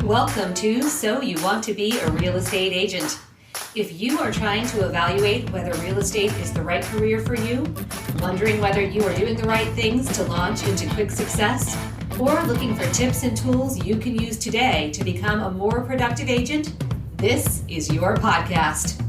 Welcome to So You Want to Be a Real Estate Agent. If you are trying to evaluate whether real estate is the right career for you, wondering whether you are doing the right things to launch into quick success, or looking for tips and tools you can use today to become a more productive agent, this is your podcast.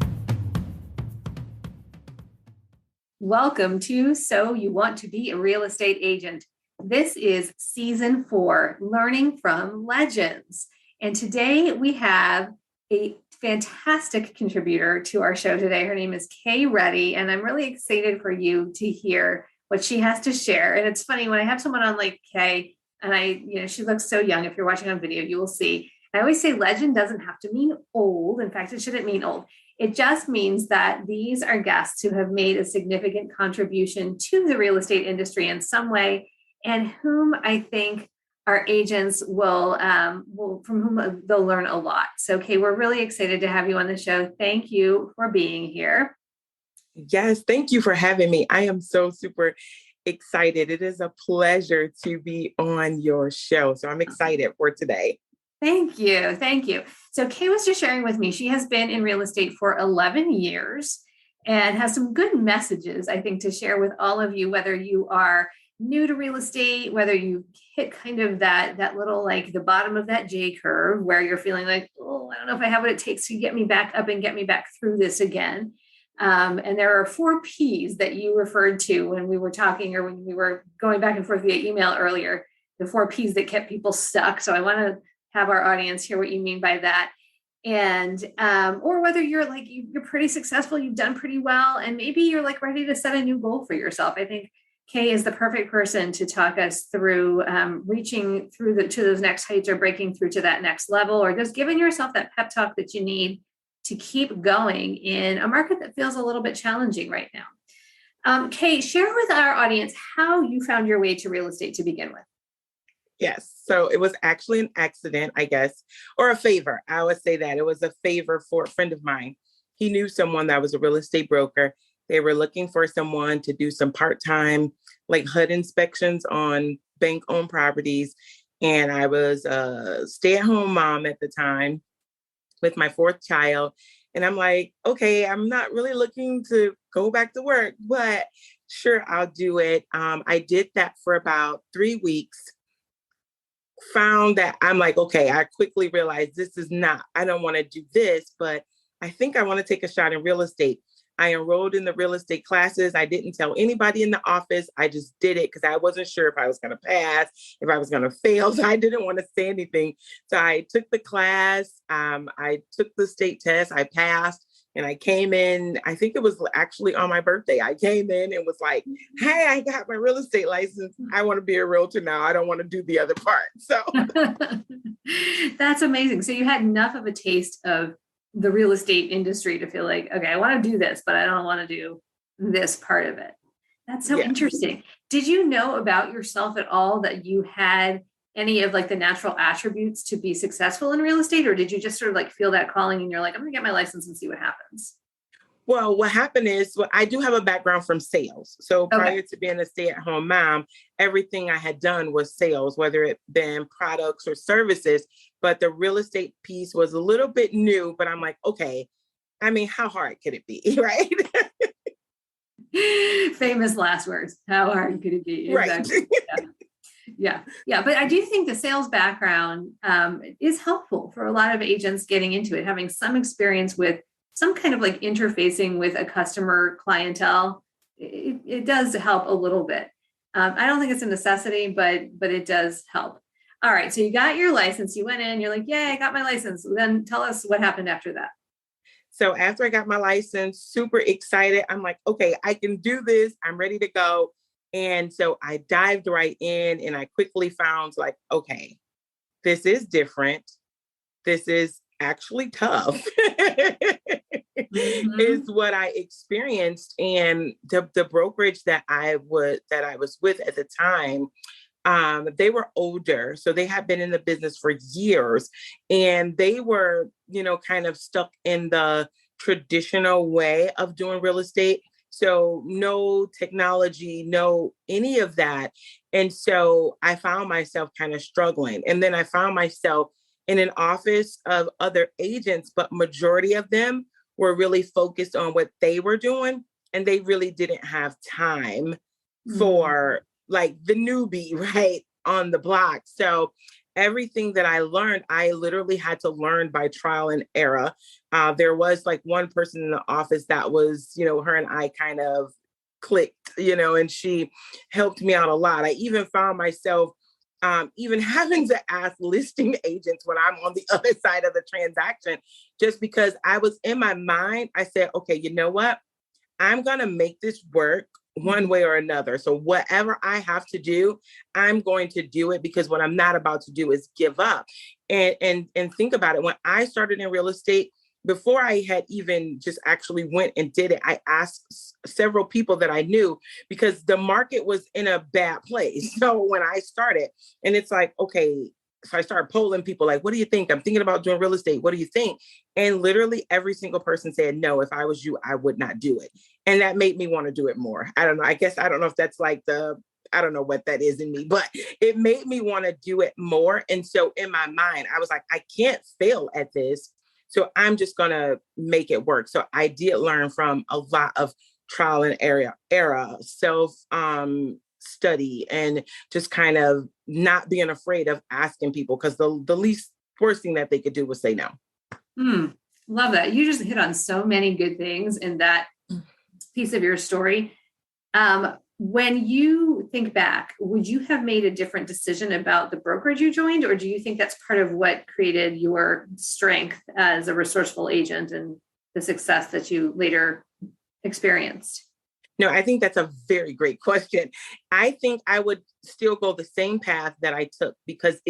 Welcome to So You Want to Be a Real Estate Agent. This is season 4, Learning from Legends. And today we have a fantastic contributor to our show today. Her name is Kay Reddy, and I'm really excited for you to hear what she has to share. And it's funny when I have someone on like Kay, and she looks so young. If you're watching on video, you will see. I always say legend doesn't have to mean old. In fact, it shouldn't mean old. It just means that these are guests who have made a significant contribution to the real estate industry in some way, and whom I think our agents will from whom they'll learn a lot. So, Kay, we're really excited to have you on the show. Thank you for being here. Yes, thank you for having me. I am so super excited. It is a pleasure to be on your show. So I'm excited for today. Thank you. Thank you. So Kay was just sharing with me, she has been in real estate for 11 years and has some good messages, I think, to share with all of you, whether you are new to real estate, whether you hit kind of that little, like the bottom of that J curve where you're feeling like, oh, I don't know if I have what it takes to get me back up and get me back through this again. And there are 4 Ps that you referred to when we were talking or when we were going back and forth via email earlier, the 4 Ps that kept people stuck. So I want to have our audience hear what you mean by that. And, or whether you're like, you're pretty successful, you've done pretty well, and maybe you're like ready to set a new goal for yourself. I think Kay is the perfect person to talk us through reaching through to those next heights or breaking through to that next level, or just giving yourself that pep talk that you need to keep going in a market that feels a little bit challenging right now. Kay, share with our audience how you found your way to real estate to begin with. Yes. So it was actually an accident, I guess, or a favor. I would say that it was a favor for a friend of mine. He knew someone that was a real estate broker. They were looking for someone to do some part-time, like HUD inspections on bank-owned properties. And I was a stay-at-home mom at the time with my 4th child. And I'm like, okay, I'm not really looking to go back to work, but sure, I'll do it. I did that for about 3 weeks. Found that I'm like, okay, I quickly realized I don't want to do this, but I think I want to take a shot in real estate. I enrolled in the real estate classes. I didn't tell anybody in the office. I just did it because I wasn't sure if I was going to pass, if I was going to fail. So I didn't want to say anything. So I took the class. I took the state test. I passed. And I came in, I think it was actually on my birthday. I came in and was like, hey, I got my real estate license. I want to be a realtor now. I don't want to do the other part. So that's amazing. So you had enough of a taste of the real estate industry to feel like, okay, I want to do this, but I don't want to do this part of it. That's so interesting. Did you know about yourself at all that you had any of like the natural attributes to be successful in real estate? Or did you just sort of like feel that calling and you're like, I'm going to get my license and see what happens? Well, what happened is, I do have a background from sales. So prior to being a stay-at-home mom, everything I had done was sales, whether it been products or services. But the real estate piece was a little bit new, but I'm like, okay, I mean, how hard could it be, right? Famous last words. How hard could it be? Exactly. Right. Yeah. But I do think the sales background is helpful for a lot of agents getting into it, having some experience with some kind of like interfacing with a customer clientele. It does help a little bit. I don't think it's a necessity, but it does help. All right. So you got your license, you went in, you're like, yeah, I got my license. Then tell us what happened after that. So after I got my license, super excited. I'm like, okay, I can do this. I'm ready to go. And so I dived right in and I quickly found like, okay, this is different. This is actually tough is what I experienced. And the brokerage that I was with at the time, they were older. So they had been in the business for years and they were, kind of stuck in the traditional way of doing real estate. So no technology, no any of that. And so I found myself kind of struggling. And then I found myself in an office of other agents, but majority of them were really focused on what they were doing. And they really didn't have time for like the newbie, right, on the block. So everything that I learned, I literally had to learn by trial and error. There was like one person in the office that was, her and I kind of clicked, and she helped me out a lot. I even found myself even having to ask listing agents when I'm on the other side of the transaction, just because I was in my mind, I said, okay, you know what? I'm going to make this work one way or another. So whatever I have to do, I'm going to do it, because what I'm not about to do is give up. And think about it. When I started in real estate, before I had even just actually went and did it, I asked several people that I knew, because the market was in a bad place. So when I started, and it's like, okay, so I started polling people like, what do you think? I'm thinking about doing real estate. What do you think? And literally every single person said, no, if I was you, I would not do it. And that made me want to do it more. I don't know. I don't know if that's like I don't know what that is in me, but it made me want to do it more. And so in my mind, I was like, I can't fail at this. So I'm just going to make it work. So I did learn from a lot of trial and error, self study, and just kind of not being afraid of asking people, because the least worst thing that they could do was say no. Love that. You just hit on so many good things in that piece of your story. When you think back, would you have made a different decision about the brokerage you joined, or do you think that's part of what created your strength as a resourceful agent and the success that you later experienced? No, I think that's a very great question. I think I would still go the same path that I took, because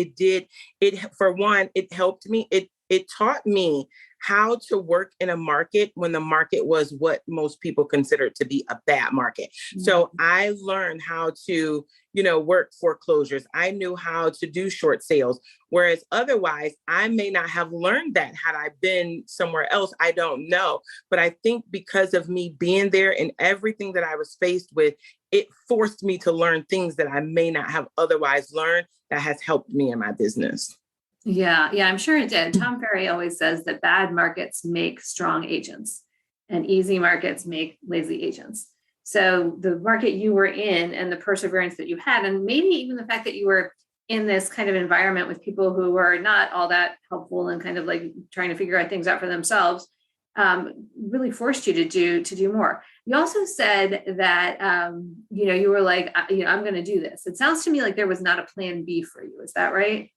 for one, it helped me. It taught me how to work in a market when the market was what most people consider to be a bad market. So I learned how to, work foreclosures. I knew how to do short sales, whereas otherwise I may not have learned that had I been somewhere else. I don't know. But I think because of me being there and everything that I was faced with, it forced me to learn things that I may not have otherwise learned, that has helped me in my business. Yeah, I'm sure it did. Tom Ferry always says that bad markets make strong agents and easy markets make lazy agents. So the market you were in and the perseverance that you had, and maybe even the fact that you were in this kind of environment with people who were not all that helpful and kind of like trying to figure out things out for themselves, really forced you to do more. You also said that, you were like, I'm going to do this. It sounds to me like there was not a plan B for you. Is that right?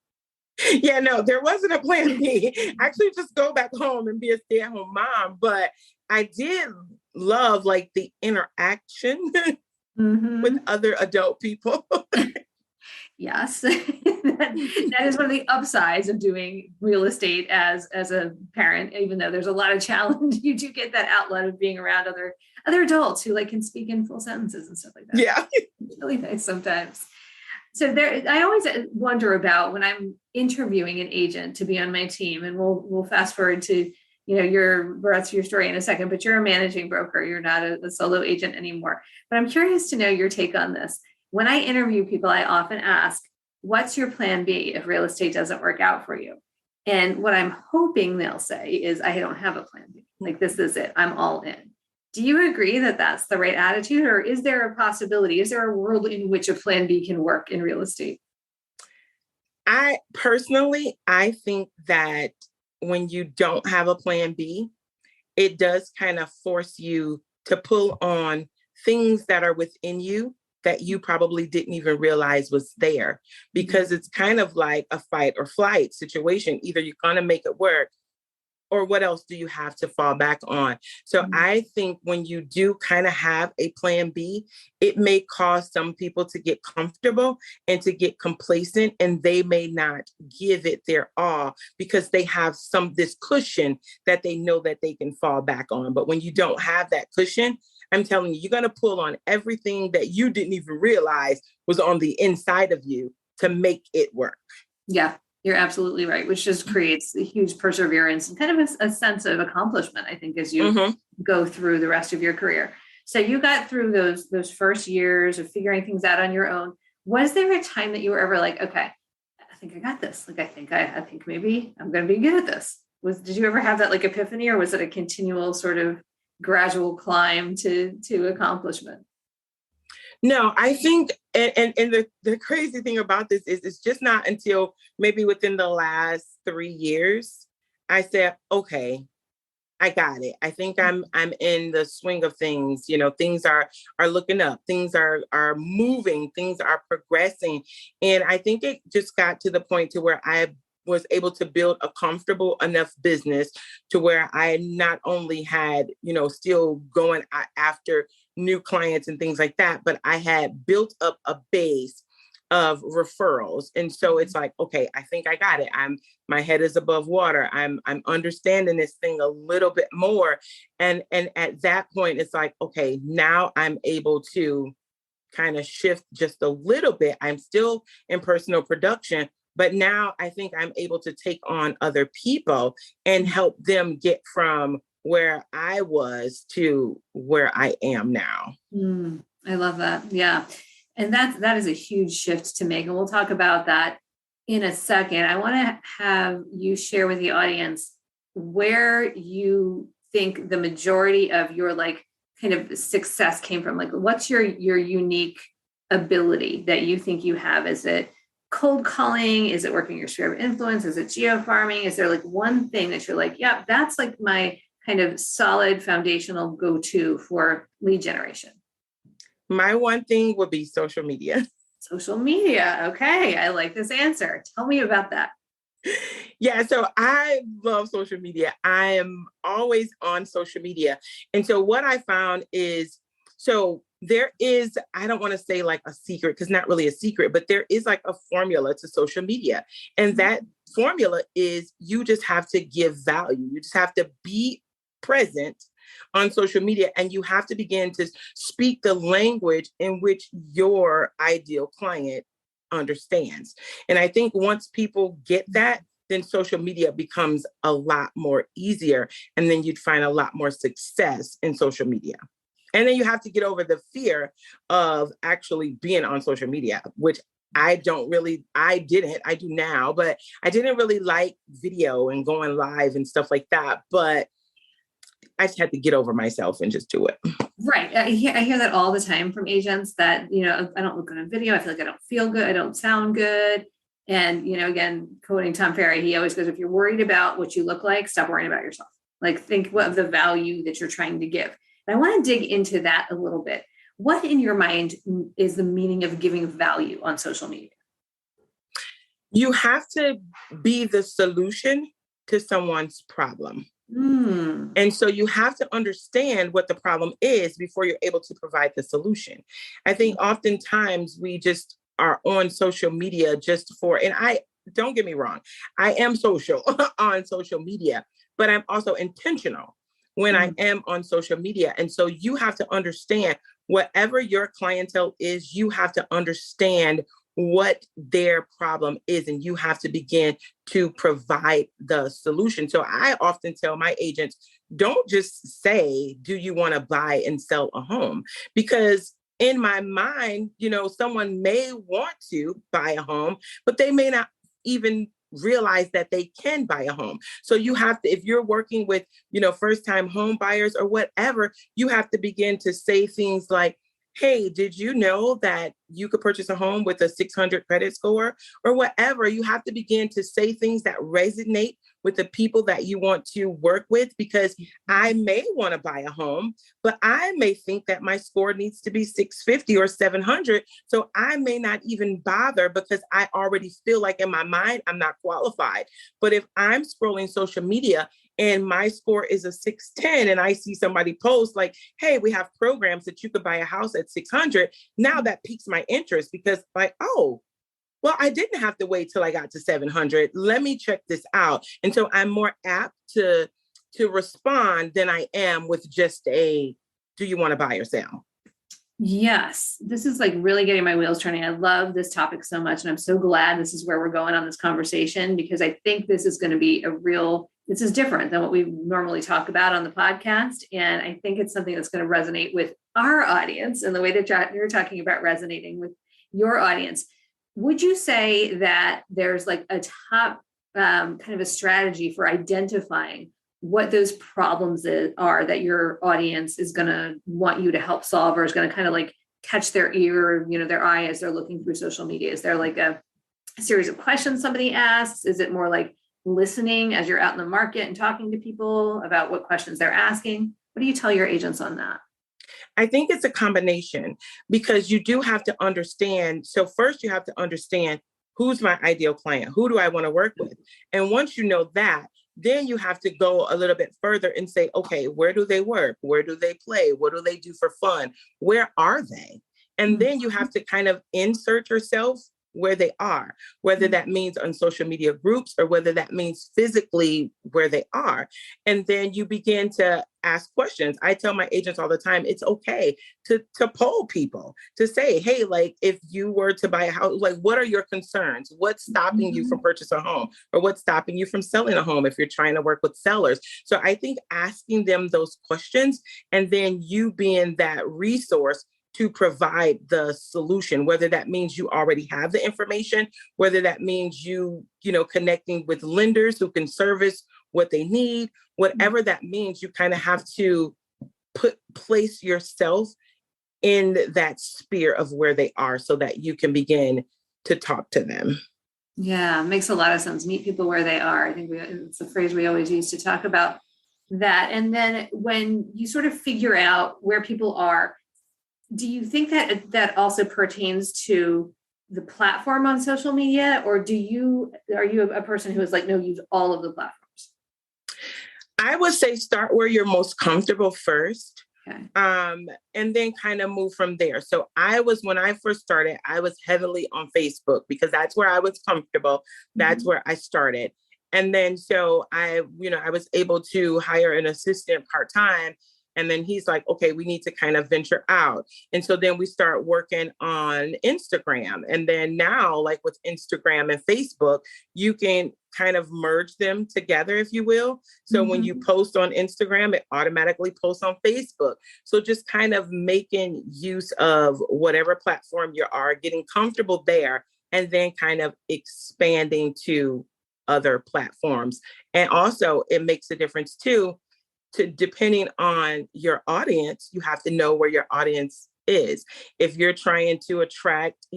Yeah, no, there wasn't a plan B. Actually, just go back home and be a stay-at-home mom. But I did love like the interaction with other adult people. Yes, that is one of the upsides of doing real estate as a parent. Even though there's a lot of challenge, you do get that outlet of being around other adults who like can speak in full sentences and stuff like that. Yeah, it's really nice sometimes. So I always wonder about when I'm interviewing an agent to be on my team, and we'll fast forward to your rest of your story in a second. But you're a managing broker; you're not a solo agent anymore. But I'm curious to know your take on this. When I interview people, I often ask, "What's your plan B if real estate doesn't work out for you?" And what I'm hoping they'll say is, "I don't have a plan B. Like this is it. I'm all in." Do you agree that that's the right attitude, or is there a possibility? Is there a world in which a plan B can work in real estate? I think that when you don't have a plan B, it does kind of force you to pull on things that are within you that you probably didn't even realize was there, because it's kind of like a fight or flight situation. Either you're going to make it work, or what else do you have to fall back on? So I think when you do kind of have a plan B, it may cause some people to get comfortable and to get complacent, and they may not give it their all because they have this cushion that they know that they can fall back on. But when you don't have that cushion, I'm telling you, you're going to pull on everything that you didn't even realize was on the inside of you to make it work. Yeah. You're absolutely right, which just creates a huge perseverance and kind of a sense of accomplishment, I think, as you go through the rest of your career. So you got through those first years of figuring things out on your own. Was there a time that you were ever like, okay, think I got this. Like, I think maybe I'm going to be good at this. Did you ever have that like epiphany, or was it a continual sort of gradual climb to accomplishment? No, I think, and the crazy thing about this is it's just not until maybe within the last 3 years, I said, okay, I got it. I think I'm in the swing of things. Things are looking up, things are moving, things are progressing. And I think it just got to the point to where I was able to build a comfortable enough business to where I not only had, still going after new clients and things like that, but I had built up a base of referrals. And so it's like, okay, I think I got it. My head is above water. I'm understanding this thing a little bit more. And at that point, it's like, okay, now I'm able to kind of shift just a little bit. I'm still in personal production, but now I think I'm able to take on other people and help them get from where I was to where I am now. I love that. Yeah. And that is a huge shift to make. And we'll talk about that in a second. I want to have you share with the audience where you think the majority of your like kind of success came from. Like, what's your unique ability that you think you have? Is it cold calling? Is it working your sphere of influence? Is it geofarming? Is there like one thing that you're like, yeah, that's like my kind of solid foundational go-to for lead generation? My one thing would be social media. Social media. Okay. I like this answer. Tell me about that. Yeah, so I love social media. I am always on social media. And so what I found is, so there is, I don't want to say like a secret, because not really a secret, but there is like a formula to social media. And that formula is you just have to give value. You just have to be present on social media, and you have to begin to speak the language in which your ideal client understands. And I think once people get that, then social media becomes a lot more easier. And then you'd find a lot more success in social media. And then you have to get over the fear of actually being on social media, which I do now, but I didn't really like video and going live and stuff like that. But I just had to get over myself and just do it. Right. I hear that all the time from agents that, I don't look good on video. I feel like I don't feel good. I don't sound good. And, again, quoting Tom Ferry, he always goes, if you're worried about what you look like, stop worrying about yourself. Like, think of the value that you're trying to give. And I want to dig into that a little bit. What in your mind is the meaning of giving value on social media? You have to be the solution to someone's problem. And so you have to understand what the problem is before you're able to provide the solution. I think oftentimes we just are on social media and I don't get me wrong, I am social on social media, but I'm also intentional when I am on social media. And so you have to understand whatever your clientele is, you have to understand what their problem is, and you have to begin to provide the solution. So I often tell my agents, don't just say, do you want to buy and sell a home? Because in my mind, someone may want to buy a home, but they may not even realize that they can buy a home. So you have to, if you're working with, first-time home buyers or whatever, you have to begin to say things like, hey, did you know that you could purchase a home with a 600 credit score or whatever? You have to begin to say things that resonate with the people that you want to work with, because I may want to buy a home, but I may think that my score needs to be 650 or 700. So I may not even bother because I already feel like in my mind, I'm not qualified. But if I'm scrolling social media and my score is a 610 and I see somebody post like, hey, we have programs that you could buy a house at 600. Now that piques my interest because like, oh, well, I didn't have to wait till I got to 700. Let me check this out. And so I'm more apt to respond than I am with just do you want to buy or sell? Yes, this is like really getting my wheels turning. I love this topic so much. And I'm so glad this is where we're going on this conversation, because I think this is going to be this is different than what we normally talk about on the podcast. And I think it's something that's going to resonate with our audience and the way that you're talking about resonating with your audience. would you say that there's like a top kind of a strategy for identifying what those problems are that your audience is going to want you to help solve, or is going to kind of like catch their ear, their eye as they're looking through social media? Is there like a series of questions somebody asks? Is it more like listening as you're out in the market and talking to people about what questions they're asking? What do you tell your agents on that? I think it's a combination, because you do have to understand. So first you have to understand, who's my ideal client? Who do I want to work with? And once you know that, then you have to go a little bit further and say, okay, where do they work? Where do they play? What do they do for fun? Where are they? And then you have to kind of insert yourself where they are, whether that means on social media groups or whether that means physically where they are. And then you begin to ask questions. I tell my agents all the time, it's okay to poll people, to say, hey, like, if you were to buy a house, like, what are your concerns? What's stopping you from purchasing a home? Or what's stopping you from selling a home if you're trying to work with sellers? So I think asking them those questions, and then you being that resource to provide the solution, whether that means you already have the information, whether that means connecting with lenders who can service what they need, whatever that means, you kind of have to place yourself in that sphere of where they are so that you can begin to talk to them. Yeah, makes a lot of sense. Meet people where they are. I think it's a phrase we always use to talk about that. And then when you sort of figure out where people are, do you think that also pertains to the platform on social media, or are you a person who is like, no, use all of the platforms? I would say start where you're most comfortable first. Okay. And then kind of move from there. So when I first started, I was heavily on Facebook because that's where I was comfortable. That's where I started. And then, so I was able to hire an assistant part-time. And then he's like, okay, we need to kind of venture out. And so then we start working on Instagram. And then now, like with Instagram and Facebook, you can kind of merge them together, if you will. So when you post on Instagram, it automatically posts on Facebook. So just kind of making use of whatever platform you are, getting comfortable there, and then kind of expanding to other platforms. And also it makes a difference too, depending on your audience, you have to know where your audience is. If you're trying to attract,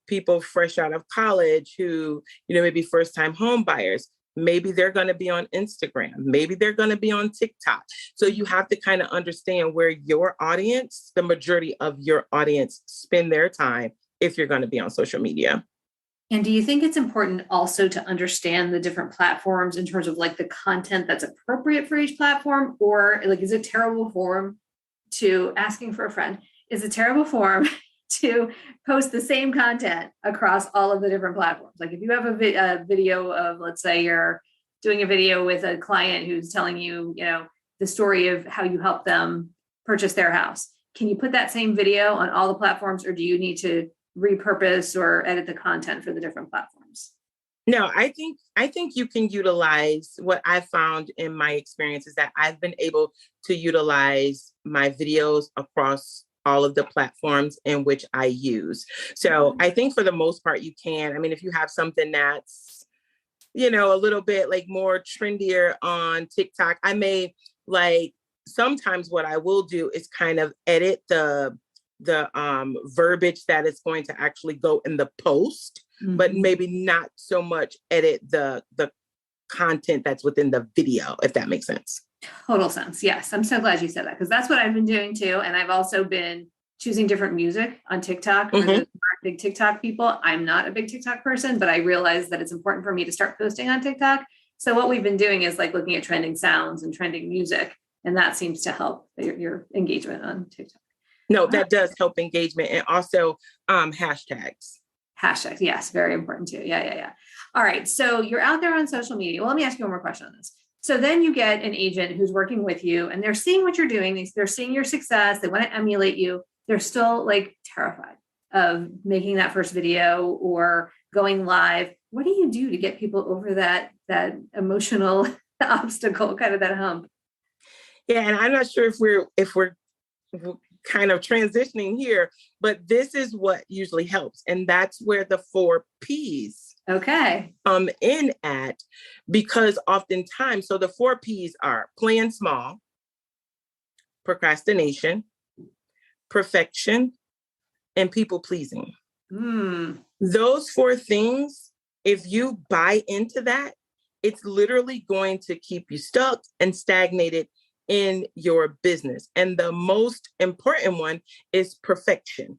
people fresh out of college who, maybe first-time home buyers, maybe they're going to be on Instagram, maybe they're going to be on TikTok. So you have to kind of understand where your audience, the majority of your audience, spend their time if you're going to be on social media. And do you think it's important also to understand the different platforms in terms of like the content that's appropriate for each platform? Or like, is it terrible form to asking for a friend? Is it terrible form to post the same content across all of the different platforms? Like if you have a video of, let's say you're doing a video with a client who's telling you, the story of how you help them purchase their house. Can you put that same video on all the platforms, or do you need to repurpose or edit the content for the different platforms? No, I think you can utilize what I found in my experience is that I've been able to utilize my videos across all of the platforms in which I use. So I think for the most part you can. I mean, if you have something that's, a little bit like more trendier on TikTok, I may sometimes what I will do is kind of edit the verbiage that is going to actually go in the post, but maybe not so much edit the content that's within the video, if that makes sense. Total sense. Yes. I'm so glad you said that, because that's what I've been doing too. And I've also been choosing different music on TikTok. For those who aren't big TikTok people, I'm not a big TikTok person, but I realized that it's important for me to start posting on TikTok. So what we've been doing is like looking at trending sounds and trending music, and that seems to help your engagement on TikTok. No, that does help engagement, and also hashtags. Hashtags, yes, very important too. Yeah. All right, so you're out there on social media. Well, let me ask you one more question on this. So then you get an agent who's working with you, and they're seeing what you're doing. They're seeing your success. They want to emulate you. They're still like terrified of making that first video or going live. What do you do to get people over that emotional obstacle, kind of that hump? Yeah, and I'm not sure if we're kind of transitioning here, but this is what usually helps. And that's where the 4 Ps come in at, because oftentimes, so the 4 Ps are playing small, procrastination, perfection, and people pleasing. Those 4 things, if you buy into that, it's literally going to keep you stuck and stagnated in your business. And the most important one is perfection.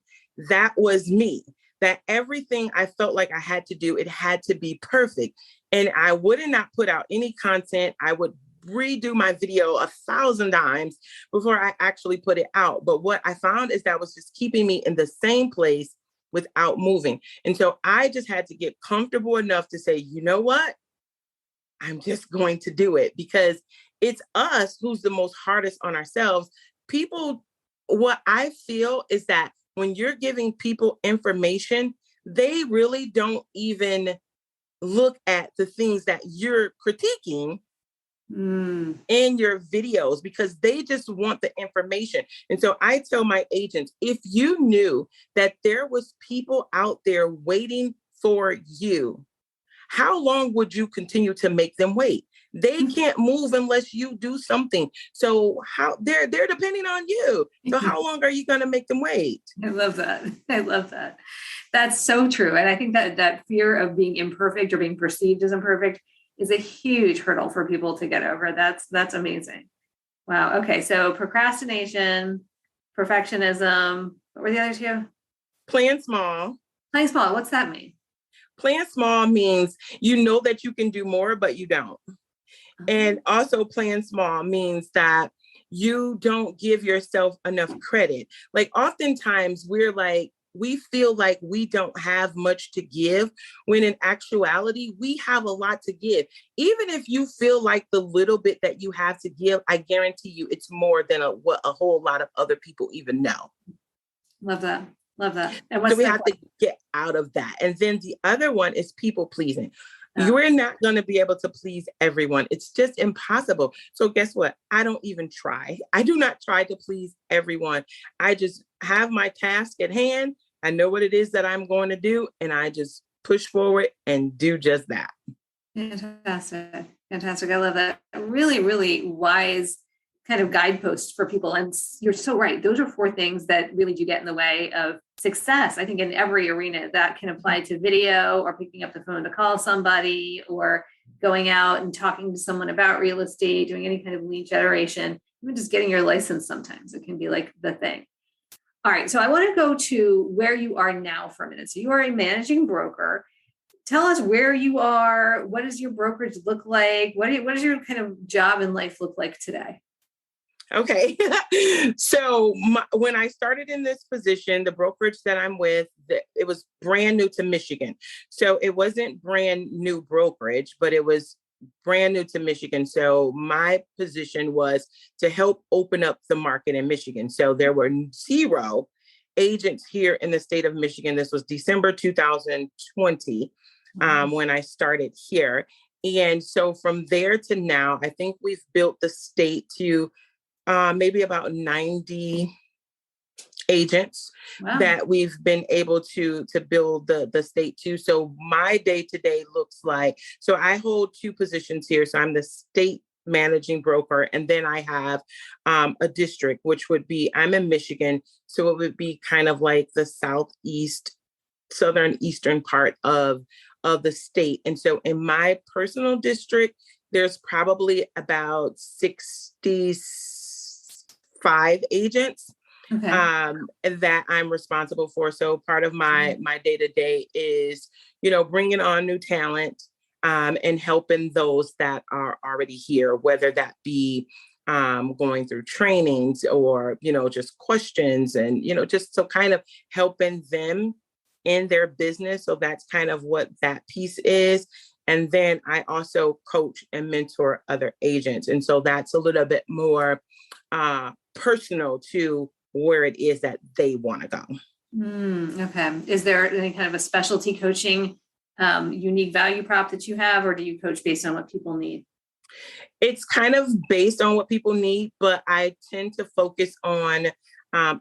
That was me, that everything I felt like I had to do, it had to be perfect. And I would not put out any content. I would redo my video 1,000 times before I actually put it out. But what I found is that was just keeping me in the same place without moving. And so I just had to get comfortable enough to say, you know what? I'm just going to do it, because it's us who's the most hardest on ourselves. People, what I feel is that when you're giving people information, they really don't even look at the things that you're critiquing in your videos, because they just want the information. And so I tell my agents, if you knew that there was people out there waiting for you, how long would you continue to make them wait? They can't move unless you do something. So how they're depending on you. So how long are you going to make them wait? I love that. I love that. That's so true. And I think that fear of being imperfect or being perceived as imperfect is a huge hurdle for people to get over. That's amazing. Wow. Okay. So procrastination, perfectionism. What were the other two? Playing small. Playing small. What's that mean? Playing small means you know that you can do more, but you don't. And also playing small means that you don't give yourself enough credit. Like oftentimes we feel like we don't have much to give, when in actuality, we have a lot to give. Even if you feel like the little bit that you have to give, I guarantee you it's more than what a whole lot of other people even know. Love that. Love that. And so we have to get out of that. And then the other one is people pleasing. You're not going to be able to please everyone. It's just impossible. So guess what? I don't even try. I do not try to please everyone. I just have my task at hand. I know what it is that I'm going to do, and I just push forward and do just that. Fantastic. Fantastic. I love that. Really, really wise kind of guideposts for people. And you're so right. Those are 4 things that really do get in the way of success. I think in every arena that can apply to video, or picking up the phone to call somebody, or going out and talking to someone about real estate, doing any kind of lead generation, even just getting your license. Sometimes it can be like the thing. All right. So I want to go to where you are now for a minute. So you are a managing broker. Tell us where you are. What does your brokerage look like? What does your kind of job in life look like today? Okay. So when I started in this position, the brokerage that I'm with, it was brand new to Michigan. So it wasn't brand new brokerage, but it was brand new to Michigan. So my position was to help open up the market in Michigan. So there were 0 agents here in the state of Michigan. This was December 2020 when I started here. And so from there to now, I think we've built the state to maybe about 90 agents that we've been able to build the state to. So my day-to-day looks like, so I hold 2 positions here. So I'm the state managing broker, and then I have a district, which would be, I'm in Michigan. So it would be kind of like the southern eastern part of the state. And so in my personal district, there's probably about 65 agents that I'm responsible for. So part of my day-to-day is, bringing on new talent and helping those that are already here, whether that be going through trainings or, just questions and, just so kind of helping them in their business. So that's kind of what that piece is. And then I also coach and mentor other agents. And so that's a little bit more personal to where it is that they want to go. Okay. Is there any kind of a specialty coaching, unique value prop that you have, or do you coach based on what people need? It's kind of based on what people need, but I tend to focus on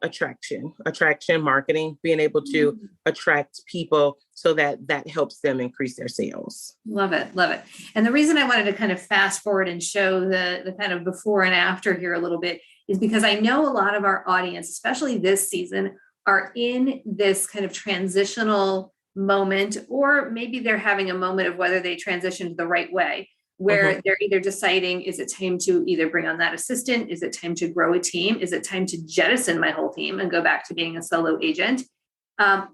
attraction marketing, being able to attract people so that helps them increase their sales. Love it. Love it. And the reason I wanted to kind of fast forward and show the kind of before and after here a little bit is because I know a lot of our audience, especially this season, are in this kind of transitional moment, or maybe they're having a moment of whether they transitioned the right way, where they're either deciding, is it time to either bring on that assistant? Is it time to grow a team? Is it time to jettison my whole team and go back to being a solo agent?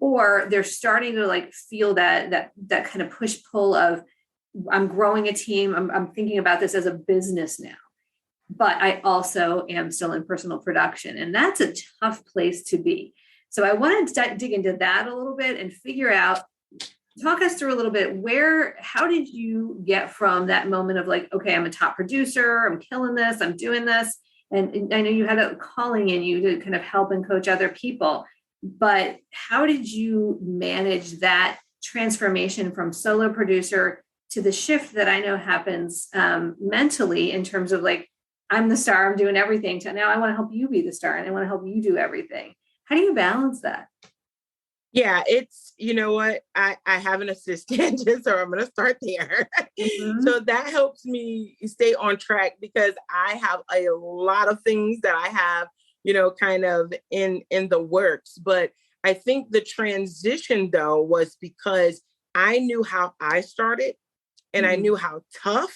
Or they're starting to like feel that kind of push pull of, I'm growing a team. I'm thinking about this as a business now, but I also am still in personal production. And that's a tough place to be. So I wanted to dig into that a little bit and figure out, talk us through a little bit, how did you get from that moment of like, okay, I'm a top producer, I'm killing this, I'm doing this. And I know you had a calling in you to kind of help and coach other people, but how did you manage that transformation from solo producer to the shift that I know happens mentally in terms of like, I'm the star, I'm doing everything, to now I want to help you be the star and I want to help you do everything. How do you balance that? Yeah, you know what? I have an assistant, so I'm going to start there. So that helps me stay on track because I have a lot of things that I have, kind of in the works. But I think the transition though was because I knew how I started and I knew how tough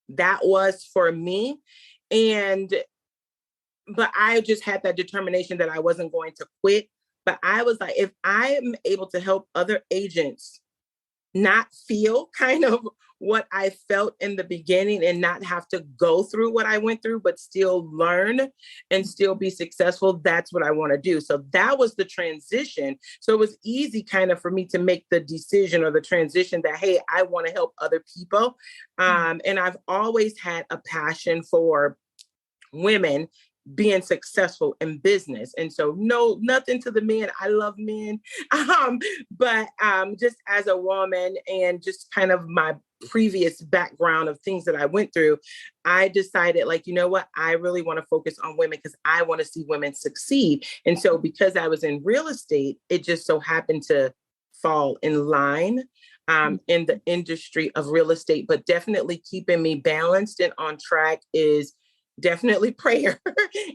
that was for me. But I just had that determination that I wasn't going to quit. But I was like, if I am able to help other agents not feel kind of what I felt in the beginning and not have to go through what I went through, but still learn and still be successful, that's what I want to do. So that was the transition. So it was easy kind of for me to make the decision or the transition that, hey, I want to help other people. And I've always had a passion for women being successful in business. And so no, nothing to the men. I love men. But just as a woman and just kind of my previous background of things that I went through, I decided like, you know what, I really want to focus on women because I want to see women succeed. And so because I was in real estate, it just so happened to fall in line in the industry of real estate, but definitely keeping me balanced and on track is definitely prayer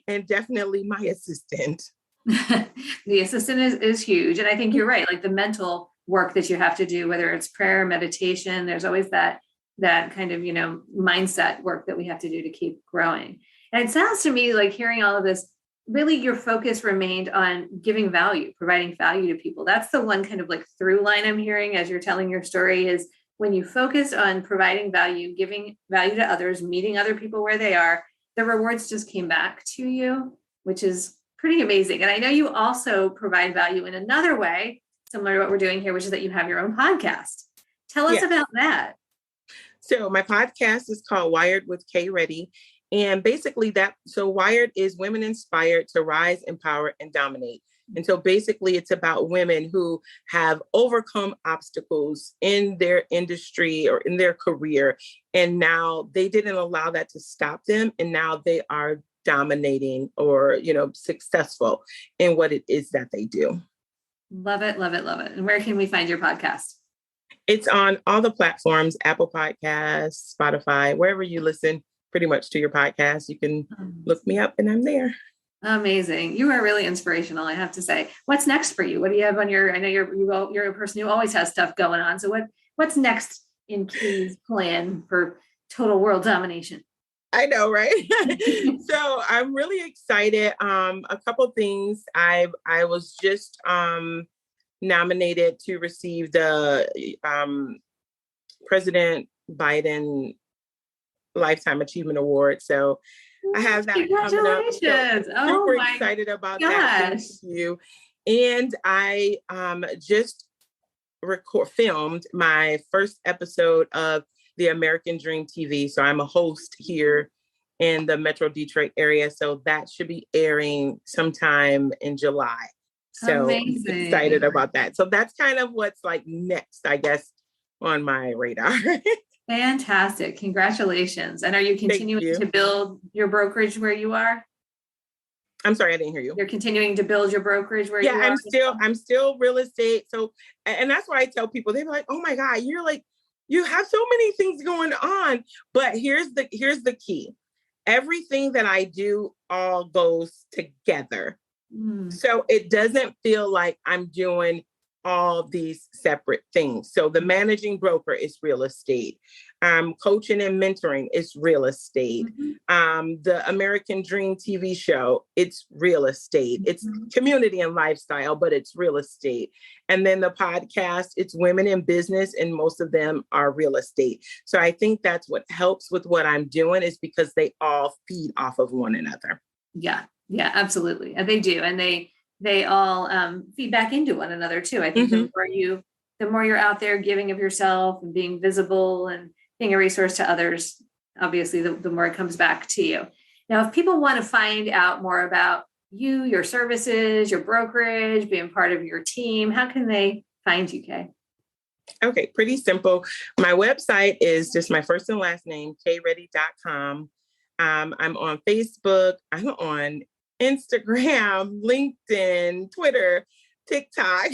and definitely my assistant. The assistant is huge. And I think you're right. Like the mental work that you have to do, whether it's prayer, meditation, there's always that kind of, mindset work that we have to do to keep growing. And it sounds to me like hearing all of this, really your focus remained on giving value, providing value to people. That's the one kind of like through line I'm hearing as you're telling your story is when you focus on providing value, giving value to others, meeting other people where they are, the rewards just came back to you, which is pretty amazing. And I know you also provide value in another way, similar to what we're doing here, which is that you have your own podcast. Tell us about that. So my podcast is called Wired with Kay Reddy. And basically Wired is women inspired to rise, empower, and dominate. And so basically it's about women who have overcome obstacles in their industry or in their career. And now they didn't allow that to stop them. And now they are dominating or, successful in what it is that they do. Love it, love it, love it. And where can we find your podcast? It's on all the platforms, Apple Podcasts, Spotify, wherever you listen pretty much to your podcast. You can look me up and I'm there. Amazing. You are really inspirational, I have to say. What's next for you? What do you have on I know you're a person who always has stuff going on. So what's next in Kay's plan for total world domination? I know, right? So I'm really excited. A couple of things. I was just nominated to receive the President Biden Lifetime Achievement Award. So I have that coming up. So super excited about that. Thank you. And I just filmed my first episode of the American Dream TV. So I'm a host here in the Metro Detroit area. So that should be airing sometime in July. So I'm excited about that. So that's kind of what's like next, I guess, on my radar. Fantastic. Congratulations. And are you continuing to build your brokerage where you are? I'm sorry, I didn't hear you. You're continuing to build your brokerage where you are? I'm still real estate. So, and that's why I tell people, they're like, oh my God, you have so many things going on. But here's the key. Everything that I do all goes together. So it doesn't feel like I'm doing all these separate things. So the managing broker is real estate. Coaching and mentoring is real estate. The American Dream TV show, it's real estate. It's community and lifestyle, but it's real estate. And then the podcast, it's women in business, and most of them are real estate. So I think that's what helps with what I'm doing, is because they all feed off of one another. Yeah, absolutely. And they do. And they all feed back into one another too. I think the more you're out there giving of yourself and being visible and being a resource to others, obviously the more it comes back to you. Now, if people want to find out more about you, your services, your brokerage, being part of your team, how can they find you, Kay? Okay, pretty simple. My website is just my first and last name, kayreddy.com. I'm on Facebook. I'm on Instagram, LinkedIn, Twitter, TikTok.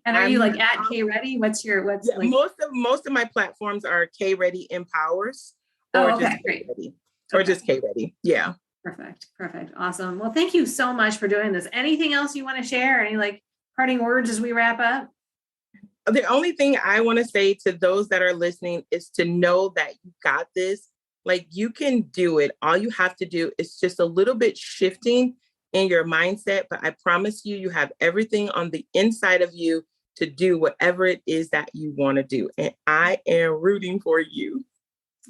And are you like at Kay Reddy? Most of my platforms are Kay Reddy Empowers, or just Kay Reddy, or just Kay Reddy. Yeah. Perfect. Awesome. Well, thank you so much for doing this. Anything else you want to share? Any parting words as we wrap up? The only thing I want to say to those that are listening is to know that you got this. You can do it. All you have to do is just a little bit shifting in your mindset. But I promise you, you have everything on the inside of you to do whatever it is that you want to do. And I am rooting for you.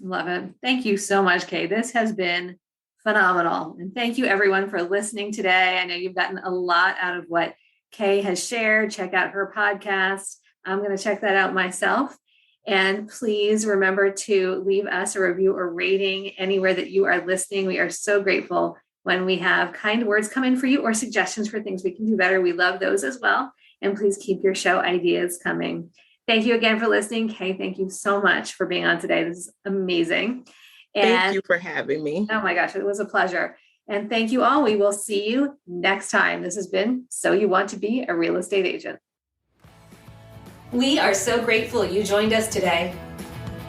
Love it. Thank you so much, Kay. This has been phenomenal. And thank you everyone for listening today. I know you've gotten a lot out of what Kay has shared. Check out her podcast. I'm going to check that out myself. And please remember to leave us a review or rating anywhere that you are listening. We are so grateful when we have kind words come in for you or suggestions for things we can do better. We love those as well. And please keep your show ideas coming. Thank you again for listening. Kay, thank you so much for being on today. This is amazing. Thank you for having me. Oh my gosh, it was a pleasure. And thank you all. We will see you next time. This has been So You Want to Be a Real Estate Agent. We are so grateful you joined us today.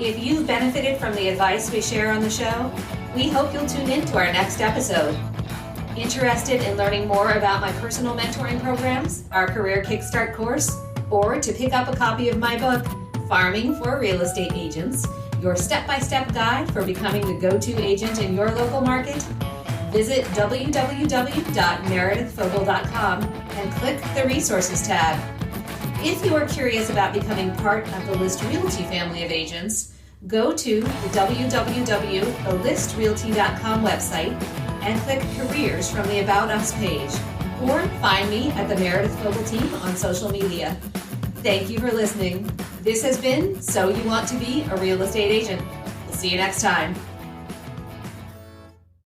If you've benefited from the advice we share on the show, we hope you'll tune in to our next episode. Interested in learning more about my personal mentoring programs, our Career Kickstart course, or to pick up a copy of my book, Farming for Real Estate Agents, your step-by-step guide for becoming the go-to agent in your local market? Visit www.meredithfogel.com and click the Resources tab. If you are curious about becoming part of the List Realty family of agents, go to the www.thelistrealty.com website and click Careers from the About Us page, or find me at the Meredith Fogel team on social media. Thank you for listening. This has been So You Want to Be a Real Estate Agent. We'll see you next time.